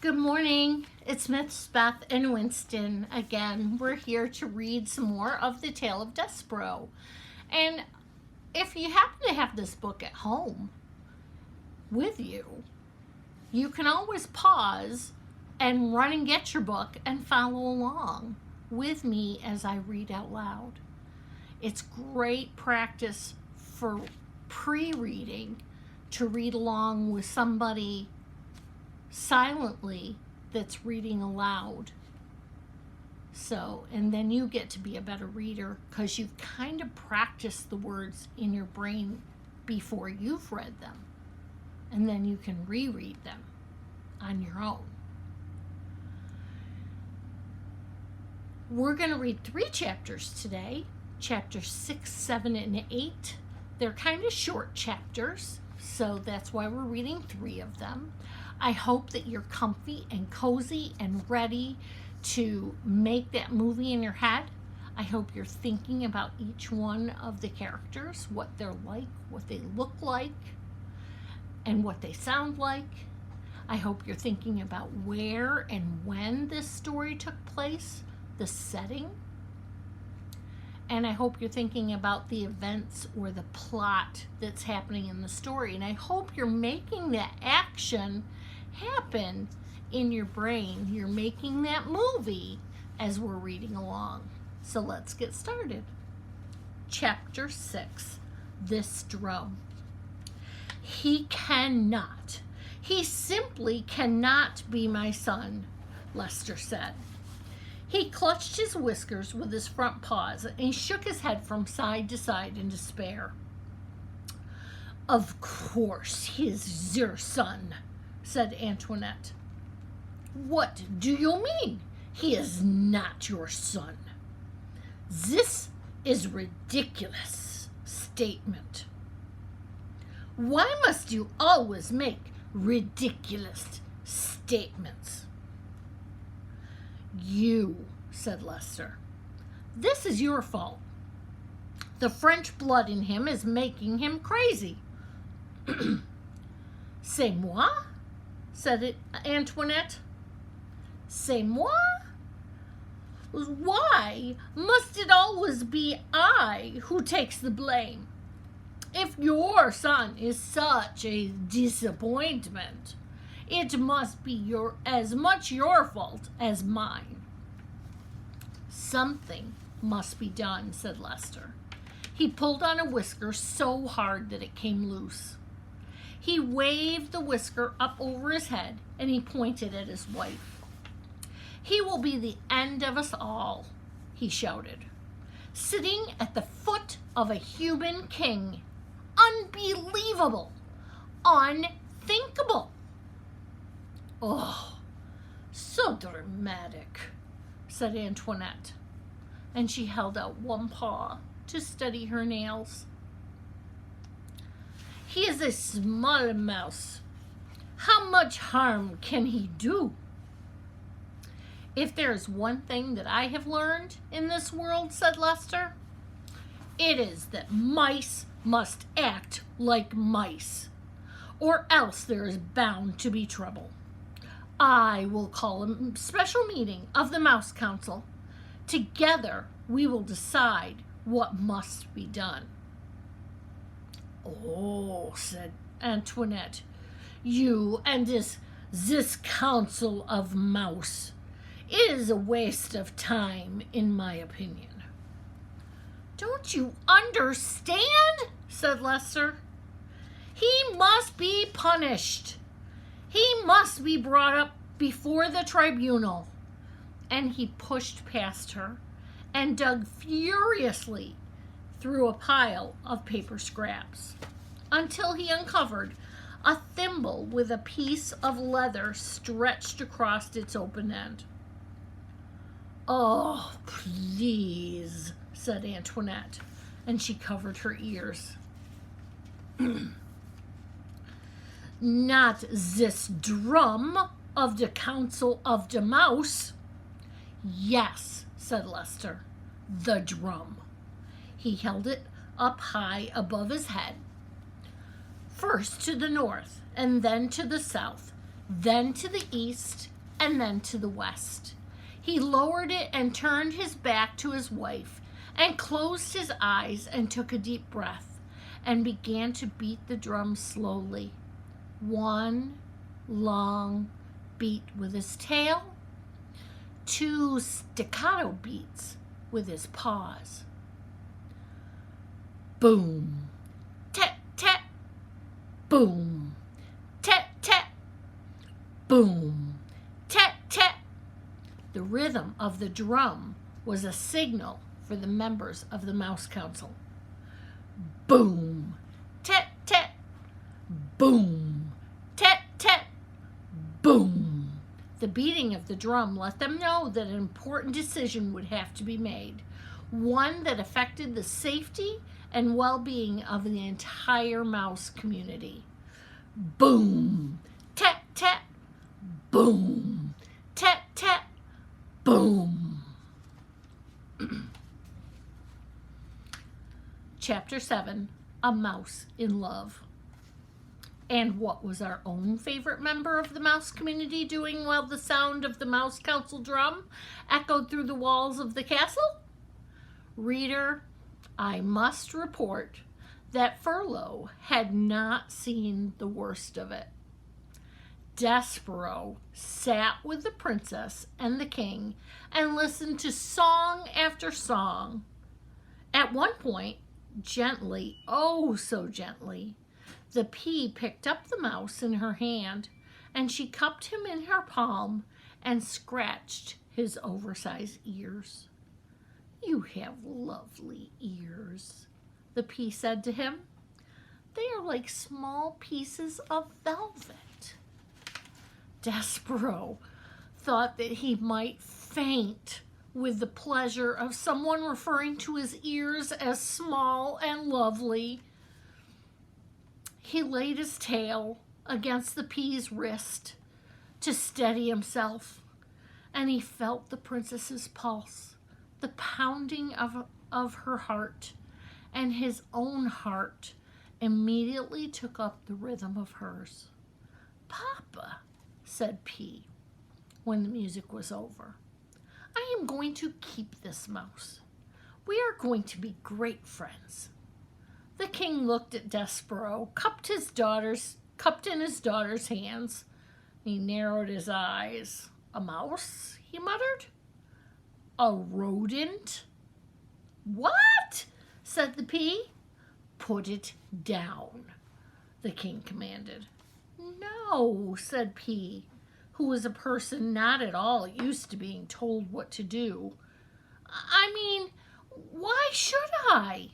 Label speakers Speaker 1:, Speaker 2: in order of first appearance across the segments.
Speaker 1: Good morning. It's Miss Beth and Winston again. We're here to read some more of the Tale of Despereaux. And if you happen to have this book at home with you, you can always pause and run and get your book and follow along with me as I read out loud. It's great practice for pre-reading to read along with somebody silently that's reading aloud. And then you get to be a better reader because you've kind of practiced the words in your brain before you've read them. And then you can reread them on your own. We're going to read 3 chapters today, chapters 6, 7, and 8. They're kind of short chapters, so that's why we're reading 3 of them. I hope that you're comfy and cozy and ready to make that movie in your head. I hope you're thinking about each one of the characters, what they're like, what they look like, and what they sound like. I hope you're thinking about where and when this story took place, the setting. And I hope you're thinking about the events or the plot that's happening in the story. And I hope you're making that action happen in your brain. You're making that movie as we're reading along. So let's get started. Chapter 6, This Drum. He simply cannot be my son, Lester said. He clutched his whiskers with his front paws and he shook his head from side to side in despair. Of course he is your son, said Antoinette. What do you mean he is not your son? This is a ridiculous statement. Why must you always make ridiculous statements? You, said Lester. This is your fault. The French blood in him is making him crazy. C'est moi? Said Antoinette. C'est moi? Why must it always be I who takes the blame? If your son is such a disappointment, it must be as much your fault as mine. Something must be done, said Lester. He pulled on a whisker so hard that it came loose. He waved the whisker up over his head and he pointed at his wife. He will be the end of us all, he shouted. Sitting at the foot of a human king. Unbelievable! Unthinkable! Oh, so dramatic, said Antoinette, and she held out one paw to steady her nails. He is a small mouse. How much harm can he do? If there is one thing that I have learned in this world, said Lester, it is that mice must act like mice, or else there is bound to be trouble. I will call a special meeting of the Mouse Council. Together we will decide what must be done. Oh, said Antoinette, you and this council of mouse. It is a waste of time, in my opinion. Don't you understand? Said Lester. He must be punished. He must be brought up before the tribunal. And he pushed past her and dug furiously through a pile of paper scraps until he uncovered a thimble with a piece of leather stretched across its open end. Oh, please, said Antoinette, and she covered her ears. Not this drum of the Council of the Mouse. Yes, said Lester, the drum. He held it up high above his head. First to the north and then to the south, then to the east, and then to the west. He lowered it and turned his back to his wife and closed his eyes and took a deep breath and began to beat the drum slowly. One long beat with his tail, two staccato beats with his paws. Boom, tat, tat, boom, tat, tat, boom, tat, tat. The rhythm of the drum was a signal for the members of the Mouse Council. Boom, tat, tat, boom, tat, tat, boom. The beating of the drum let them know that an important decision would have to be made, one that affected the safety and well-being of the entire mouse community. Boom, tat, tat, boom, tat, tat, boom. Chapter 7, A Mouse in Love. And what was our own favorite member of the mouse community doing while the sound of the Mouse Council drum echoed through the walls of the castle? Reader, I must report that Furlough had not seen the worst of it. Despereaux sat with the princess and the king and listened to song after song. At one point, gently, oh so gently, the pea picked up the mouse in her hand, and she cupped him in her palm and scratched his oversized ears. "You have lovely ears," the pea said to him. "They are like small pieces of velvet." Despereaux thought that he might faint with the pleasure of someone referring to his ears as small and lovely. He laid his tail against the pea's wrist to steady himself, and he felt the princess's pulse, the pounding of her heart, and his own heart immediately took up the rhythm of hers. "Papa," said P, when the music was over, "I am going to keep this mouse. We are going to be great friends." The king looked at Despereaux, cupped in his daughter's hands. He narrowed his eyes. "A mouse?" he muttered. "A rodent?" "What?" said the pea. "Put it down," the king commanded. "No," said P, who was a person not at all used to being told what to do. "I mean, why should I?"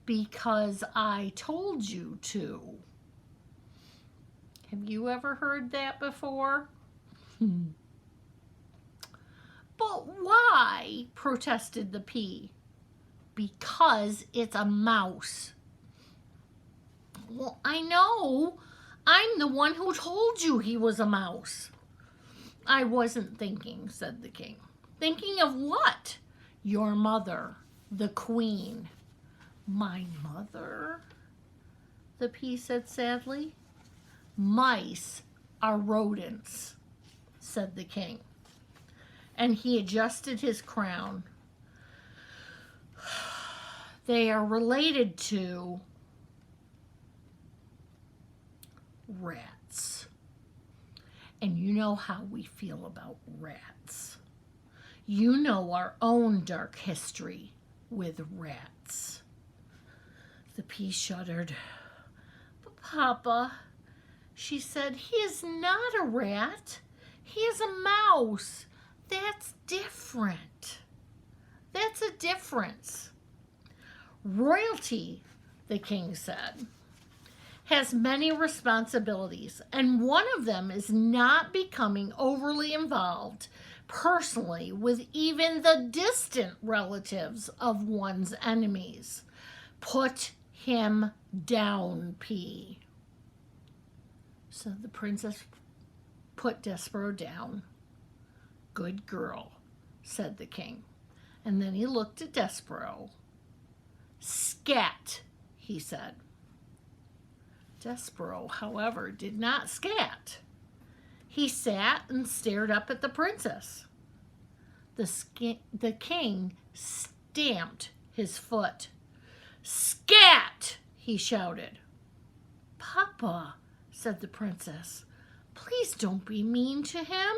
Speaker 1: "Because I told you to." Have you ever heard that before? "But why?" protested the pea. "Because it's a mouse." "Well, I know. I'm the one who told you he was a mouse." "I wasn't thinking," said the king. "Thinking of what?" "Your mother, the queen." "My mother?" the pea said sadly. "Mice are rodents," said the king, and he adjusted his crown. "They are related to rats. And you know how we feel about rats. You know our own dark history with rats." The pea shuddered. "But Papa," she said, "he is not a rat. He is a mouse. That's different. That's a difference." "Royalty," the king said, "has many responsibilities, and one of them is not becoming overly involved personally with even the distant relatives of one's enemies. Put him down, P." So the princess put Despereaux down. "Good girl," said the king. And then he looked at Despereaux. "Scat," he said. Despereaux, however, did not scat. He sat and stared up at the princess. The king stamped his foot. "Scat!" he shouted. "Papa," said the princess, "please don't be mean to him."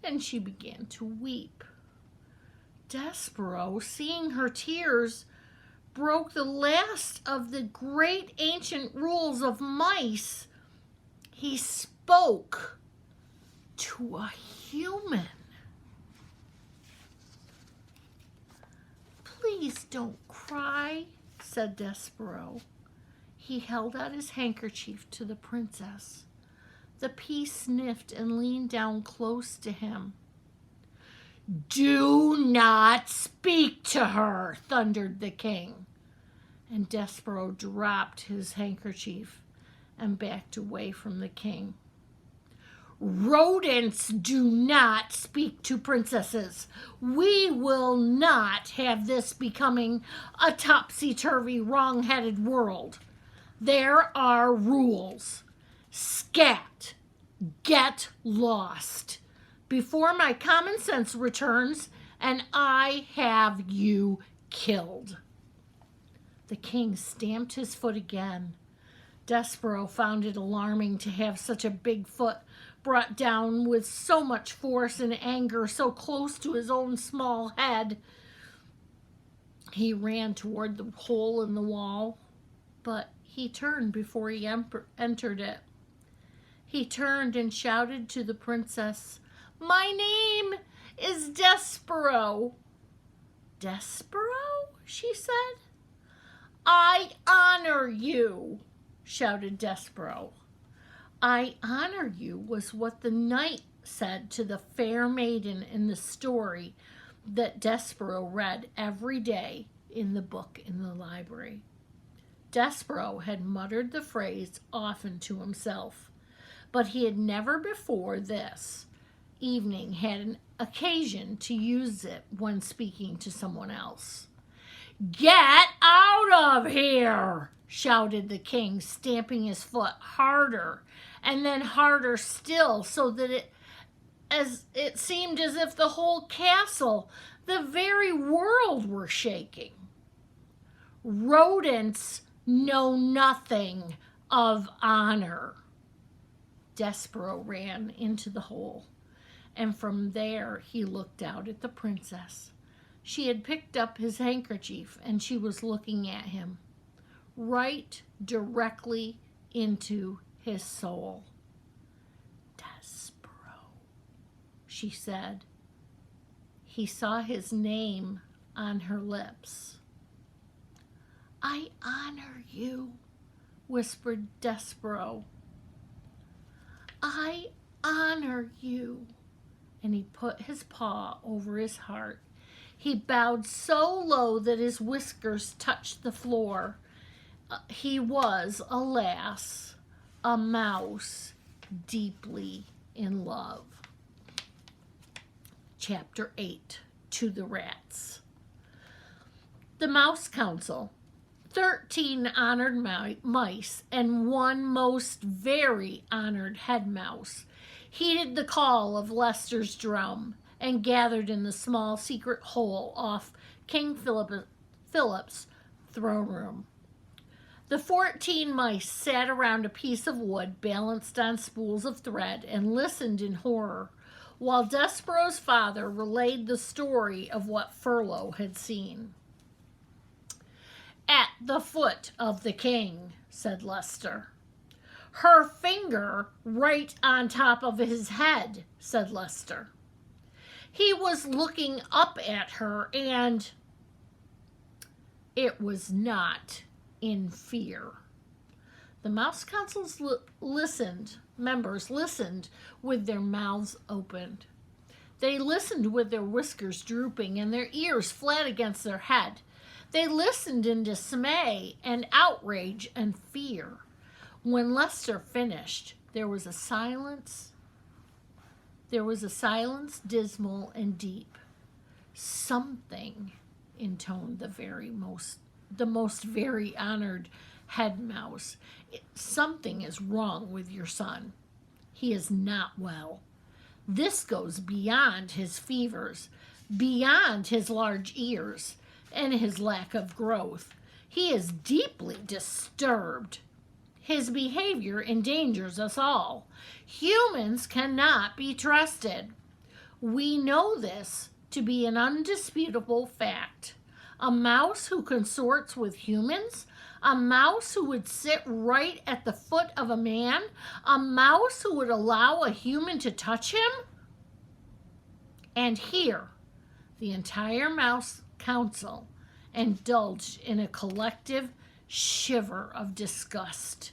Speaker 1: And she began to weep. Despereaux, seeing her tears, broke the last of the great ancient rules of mice. He spoke to a human. "Please don't cry," said Despereaux. He held out his handkerchief to the princess. The pea sniffed and leaned down close to him. "Do not speak to her," thundered the king. And Despereaux dropped his handkerchief and backed away from the king. "Rodents do not speak to princesses. We will not have this becoming a topsy-turvy, wrong-headed world. There are rules. Scat! Get lost before my common sense returns and I have you killed." The king stamped his foot again. Despereaux found it alarming to have such a big foot brought down with so much force and anger so close to his own small head. He ran toward the hole in the wall, but he turned before he entered it. He turned and shouted to the princess, "My name is Despereaux." "Despereaux?" she said. "I honor you," shouted Despereaux. "I honor you" was what the knight said to the fair maiden in the story that Despereaux read every day in the book in the library. Despereaux had muttered the phrase often to himself, but he had never before this evening had an occasion to use it when speaking to someone else. "Get out of here!" shouted the king, stamping his foot harder and then harder still, so that it seemed as if the whole castle, the very world, were shaking. "Rodents know nothing of honor." Despereaux ran into the hole, and from there he looked out at the princess. She had picked up his handkerchief, and she was looking at him, right directly into his soul. "Despereaux," she said. He saw his name on her lips. "I honor you," whispered Despereaux. "I honor you." And he put his paw over his heart. He bowed so low that his whiskers touched the floor. He was, alas, a mouse deeply in love. Chapter 8, To the Rats. The Mouse Council. 13 honored mice and one most very honored head mouse heeded the call of Leicester's drum and gathered in the small secret hole off King Philip's throne room. The 14 mice sat around a piece of wood balanced on spools of thread and listened in horror while Despereaux's father relayed the story of what Furlough had seen. "At the foot of the king," said Leicester. "Her finger right on top of his head," said Leicester. "He was looking up at her and—" It was not in fear. The Mouse Council's members listened with their mouths opened. They listened with their whiskers drooping and their ears flat against their head. They listened in dismay and outrage and fear. When Leicester finished, there was a silence. There was a silence dismal and deep. "Something," intoned the most very honored head mouse. "Something is wrong with your son." He is not well. This goes beyond his fevers, beyond his large ears, and his lack of growth. He is deeply disturbed. His behavior endangers us all. Humans cannot be trusted. We know this to be an undisputable fact. A mouse who consorts with humans, a mouse who would sit right at the foot of a man, a mouse who would allow a human to touch him. And here, the entire mouse council indulged in a collective shiver of disgust.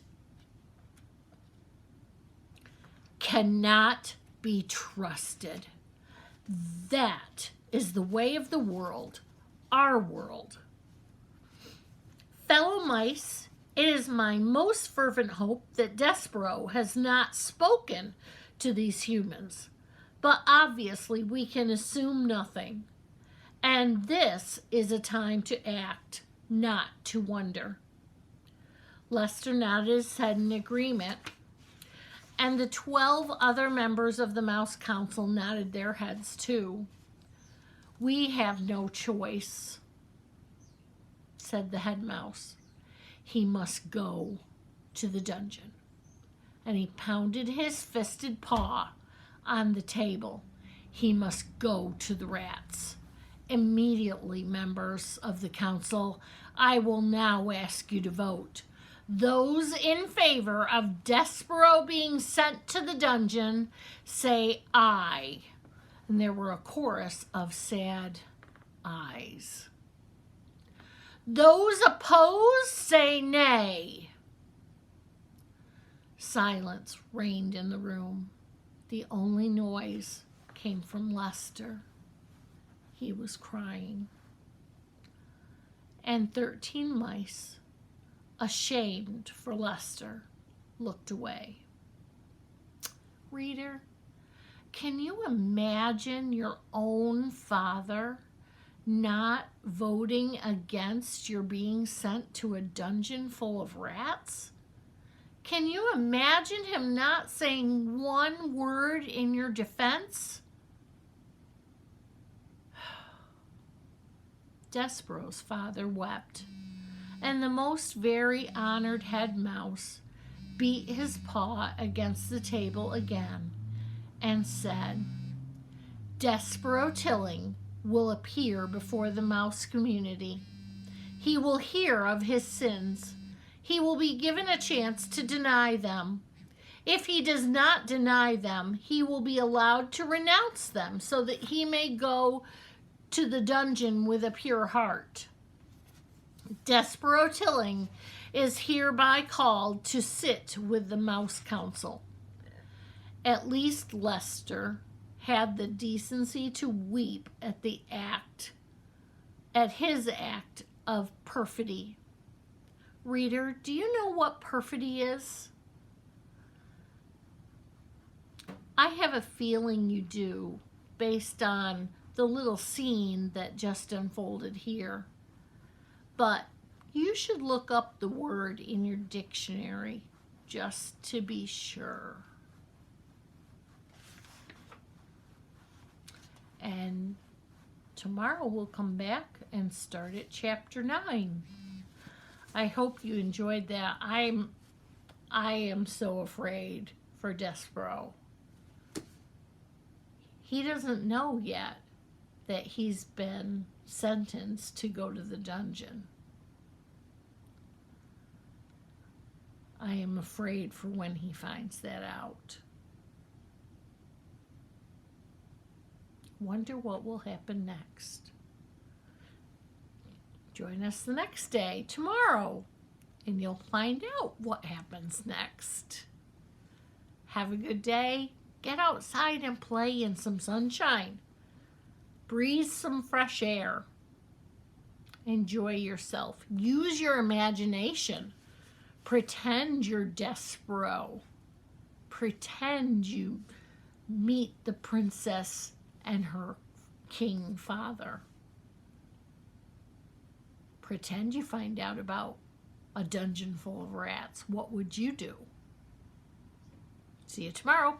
Speaker 1: Cannot be trusted. That is the way of the world, our world. Fellow mice, it is my most fervent hope that Despereaux has not spoken to these humans, but obviously we can assume nothing. And this is a time to act, not to wonder. Lester nodded his head in agreement, and the 12 other members of the Mouse Council nodded their heads too. We have no choice, said the head mouse. He must go to the dungeon. And he pounded his fisted paw on the table. He must go to the rats. Immediately, members of the council, I will now ask you to vote. Those in favor of Despereaux being sent to the dungeon, say aye. And there were a chorus of sad ayes. Those opposed, say nay. Silence reigned in the room. The only noise came from Lester. He was crying. And 13 mice, ashamed for Lester, looked away. Reader, can you imagine your own father not voting against your being sent to a dungeon full of rats? Can you imagine him not saying one word in your defense? Despereaux's father wept, and the most very honored head mouse beat his paw against the table again and said, Despereaux Tilling will appear before the mouse community. He will hear of his sins. He will be given a chance to deny them. If he does not deny them, he will be allowed to renounce them so that he may go to the dungeon with a pure heart. Despereaux Tilling is hereby called to sit with the Mouse Council. At least Lester had the decency to weep at his act of perfidy. Reader, do you know what perfidy is? I have a feeling you do, based on the little scene that just unfolded here. But you should look up the word in your dictionary just to be sure. And tomorrow we'll come back and start at chapter 9. I hope you enjoyed that. I am so afraid for Despereaux. He doesn't know yet that he's been sentenced to go to the dungeon. I am afraid for when he finds that out. Wonder what will happen next. Join us the next day, tomorrow, and you'll find out what happens next. Have a good day. Get outside and play in some sunshine. Breathe some fresh air. Enjoy yourself. Use your imagination. Pretend you're Despereaux. Pretend you meet the princess and her king father. Pretend you find out about a dungeon full of rats. What would you do? See you tomorrow.